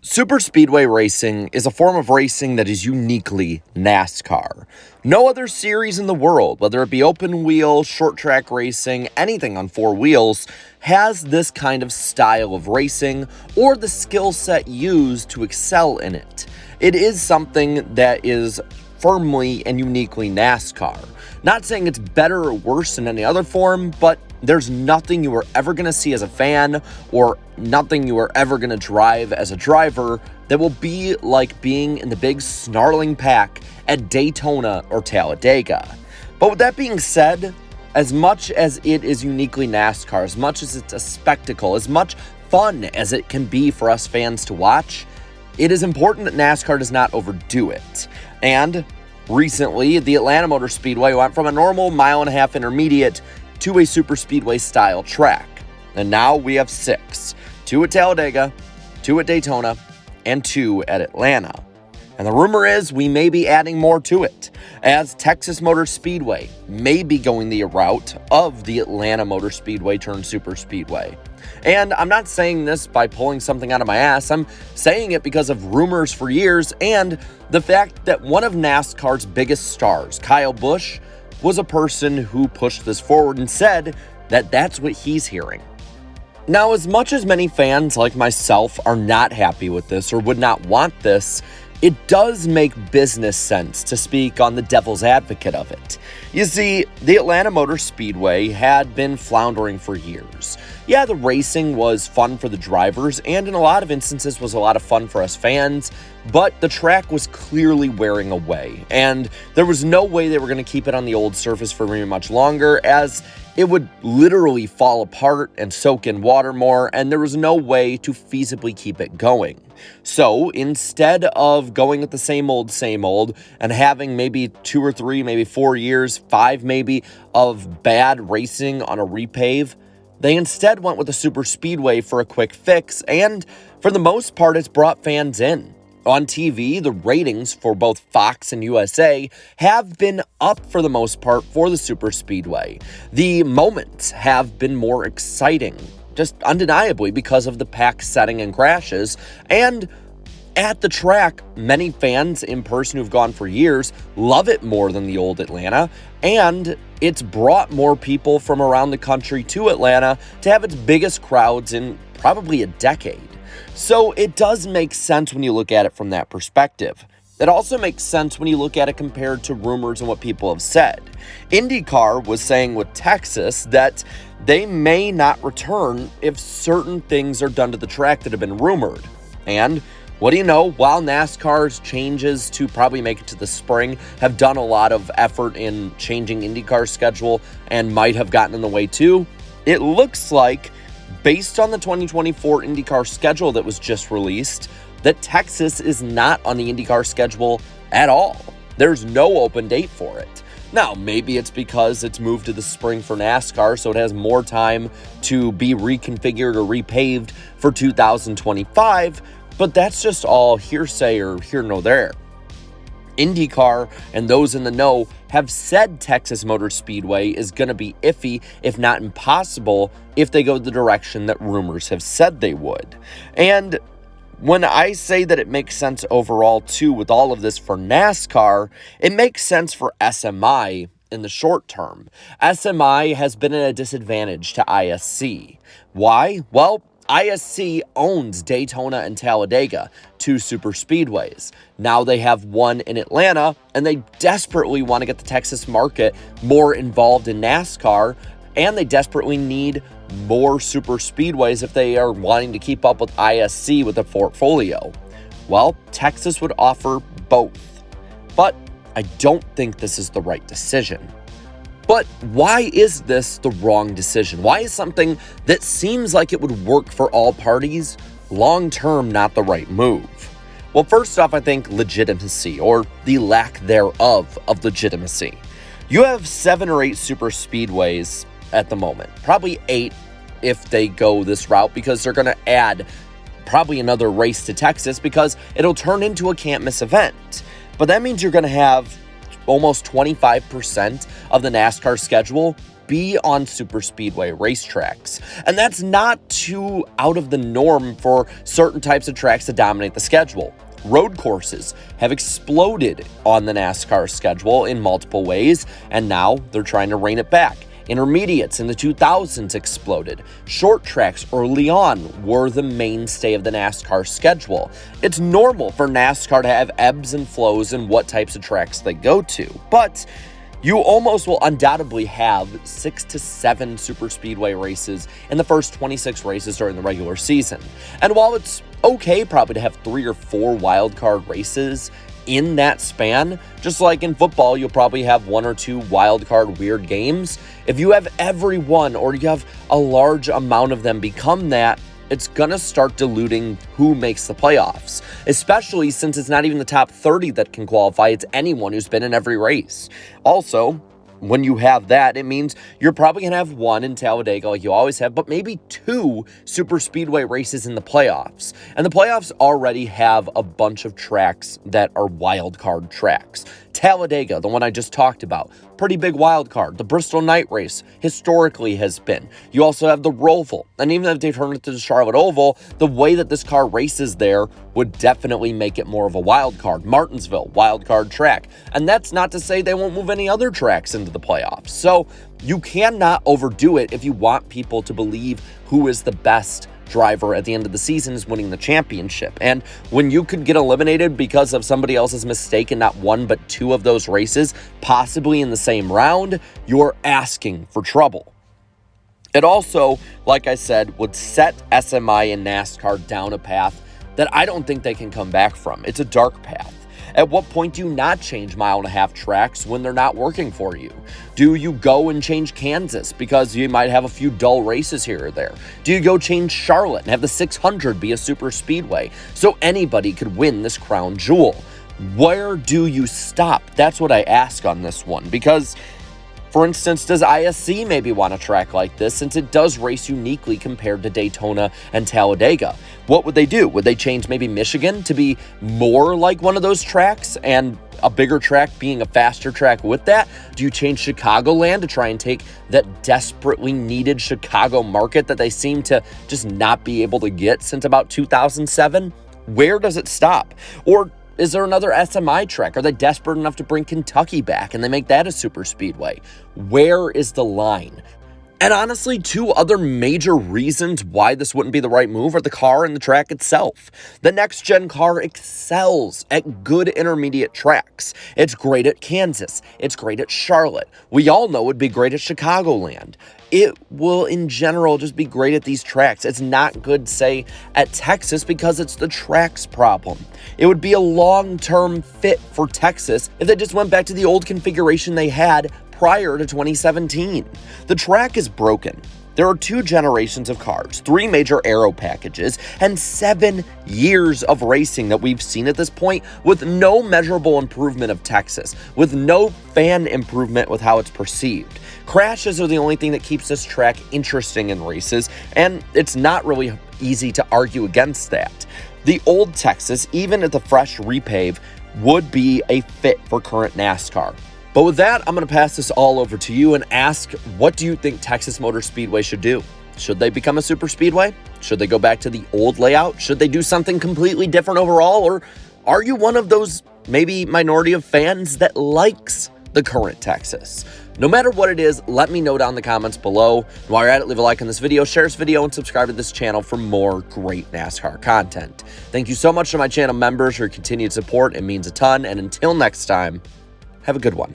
Superspeedway racing is a form of racing that is uniquely NASCAR. No other series in the world, whether it be open wheel, short track racing, anything on four wheels, has this kind of style of racing or the skill set used to excel in it. It is something that is firmly and uniquely NASCAR. Not saying it's better or worse than any other form, but there's nothing you are ever going to see as a fan or nothing you are ever going to drive as a driver that will be like being in the big snarling pack at Daytona or Talladega. But with that being said, as much as it is uniquely NASCAR, as much as it's a spectacle, as much fun as it can be for us fans to watch, it is important that NASCAR does not overdo it. And recently, the Atlanta Motor Speedway went from a normal mile-and-a-half intermediate to a Superspeedway style track. And now we have 6. 2 at Talladega, 2 at Daytona, and 2 at Atlanta. And the rumor is we may be adding more to it, as Texas Motor Speedway may be going the route of the Atlanta Motor Speedway turned Superspeedway. And I'm not saying this by pulling something out of my ass. I'm saying it because of rumors for years and the fact that one of NASCAR's biggest stars, Kyle Busch, was a person who pushed this forward and said that that's what he's hearing. Now, as much as many fans like myself are not happy with this or would not want this, it does make business sense to speak on the devil's advocate of it. You see, the Atlanta Motor Speedway had been floundering for years. Yeah, the racing was fun for the drivers, and in a lot of instances was a lot of fun for us fans, but the track was clearly wearing away, and there was no way they were going to keep it on the old surface for very much longer, as it would literally fall apart and soak in water more, and there was no way to feasibly keep it going. So instead of going with the same old, and having maybe 2 or 3, maybe 4 years, 5 maybe, of bad racing on a repave, they instead went with a Superspeedway for a quick fix, and for the most part, it's brought fans in. On TV, the ratings for both Fox and USA have been up for the most part for the Superspeedway. The moments have been more exciting, just undeniably because of the pack setting and crashes. And at the track, many fans in person who've gone for years love it more than the old Atlanta, and it's brought more people from around the country to Atlanta to have its biggest crowds in probably a decade. So it does make sense when you look at it from that perspective. It also makes sense when you look at it compared to rumors and what people have said. IndyCar was saying with Texas that they may not return if certain things are done to the track that have been rumored. And what do you know, while NASCAR's changes to probably make it to the spring have done a lot of effort in changing IndyCar's schedule and might have gotten in the way too, it looks like, based on the 2024 IndyCar schedule that was just released, that Texas is not on the IndyCar schedule at all. There's no open date for it. Now, maybe it's because it's moved to the spring for NASCAR, so it has more time to be reconfigured or repaved for 2025, but that's just all hearsay or here nor there. IndyCar and those in the know have said Texas Motor Speedway is going to be iffy, if not impossible, if they go the direction that rumors have said they would. And when I say that it makes sense overall, too, with all of this for NASCAR, it makes sense for SMI in the short term. SMI has been at a disadvantage to ISC. Why? Well, ISC owns Daytona and Talladega, 2 Superspeedways. Now they have one in Atlanta, and they desperately want to get the Texas market more involved in NASCAR, and they desperately need more Superspeedways if they are wanting to keep up with ISC with a portfolio. Well, Texas would offer both, but I don't think this is the right decision. But why is this the wrong decision? Why is something that seems like it would work for all parties long-term not the right move? Well, first off, I think legitimacy, or the lack thereof of legitimacy. You have 7 or 8 Superspeedways at the moment, probably 8 if they go this route, because they're going to add probably another race to Texas because it'll turn into a can't-miss event. But that means you're going to have almost 25% of the NASCAR schedule be on superspeedway racetracks. And that's not too out of the norm for certain types of tracks to dominate the schedule. Road courses have exploded on the NASCAR schedule in multiple ways, and now they're trying to rein it back. Intermediates in the 2000s exploded. Short tracks early on were the mainstay of the NASCAR schedule. It's normal for NASCAR to have ebbs and flows in what types of tracks they go to, but you almost will undoubtedly have 6 to 7 superspeedway races in the first 26 races during the regular season. And while it's okay probably to have 3 or 4 wildcard races in that span, just like in football, you'll probably have 1 or 2 wildcard weird games. If you have every one or you have a large amount of them become that, it's going to start diluting who makes the playoffs, especially since it's not even the top 30 that can qualify. It's anyone who's been in every race. Also, when you have that, it means you're probably going to have 1 in Talladega like you always have, but maybe 2 superspeedway races in the playoffs. And the playoffs already have a bunch of tracks that are wild card tracks. Talladega, the one I just talked about, pretty big wild card. The Bristol Night Race historically has been. You also have the Roval, and even if they turn it to the Charlotte Oval, the way that this car races there would definitely make it more of a wild card. Martinsville, wild card track. And that's not to say they won't move any other tracks into the playoffs. So you cannot overdo it if you want people to believe who is the best driver at the end of the season is winning the championship. And when you could get eliminated because of somebody else's mistake in not 1 but 2 of those races, possibly in the same round, you're asking for trouble. It also, like I said, would set SMI and NASCAR down a path that I don't think they can come back from. It's a dark path. At what point do you not change 1.5 mile tracks when they're not working for you? Do you go and change Kansas because you might have a few dull races here or there? Do you go change Charlotte and have the 600 be a super speedway so anybody could win this crown jewel? Where do you stop? That's what I ask on this one, because for instance, does ISC maybe want a track like this since it does race uniquely compared to Daytona and Talladega? What would they do? Would they change maybe Michigan to be more like one of those tracks and a bigger track being a faster track with that? Do you change Chicagoland to try and take that desperately needed Chicago market that they seem to just not be able to get since about 2007? Where does it stop? Or is there another SMI track? Are they desperate enough to bring Kentucky back and they make that a super speedway? Where is the line? And honestly, 2 other major reasons why this wouldn't be the right move are the car and the track itself. The next-gen car excels at good intermediate tracks. It's great at Kansas. It's great at Charlotte. We all know it'd be great at Chicagoland. It will, in general, just be great at these tracks. It's not good, say, at Texas because it's the track's problem. It would be a long-term fit for Texas if they just went back to the old configuration they had prior to 2017. The track is broken. There are 2 generations of cars, 3 major aero packages, and 7 years of racing that we've seen at this point with no measurable improvement of Texas, with no fan improvement with how it's perceived. Crashes are the only thing that keeps this track interesting in races, and it's not really easy to argue against that. The old Texas, even at the fresh repave, would be a fit for current NASCAR. But with that, I'm going to pass this all over to you and ask, what do you think Texas Motor Speedway should do? Should they become a super speedway? Should they go back to the old layout? Should they do something completely different overall? Or are you one of those maybe minority of fans that likes the current Texas? No matter what it is, let me know down in the comments below. And while you're at it, leave a like on this video, share this video, and subscribe to this channel for more great NASCAR content. Thank you so much to my channel members for your continued support. It means a ton. And until next time, have a good one.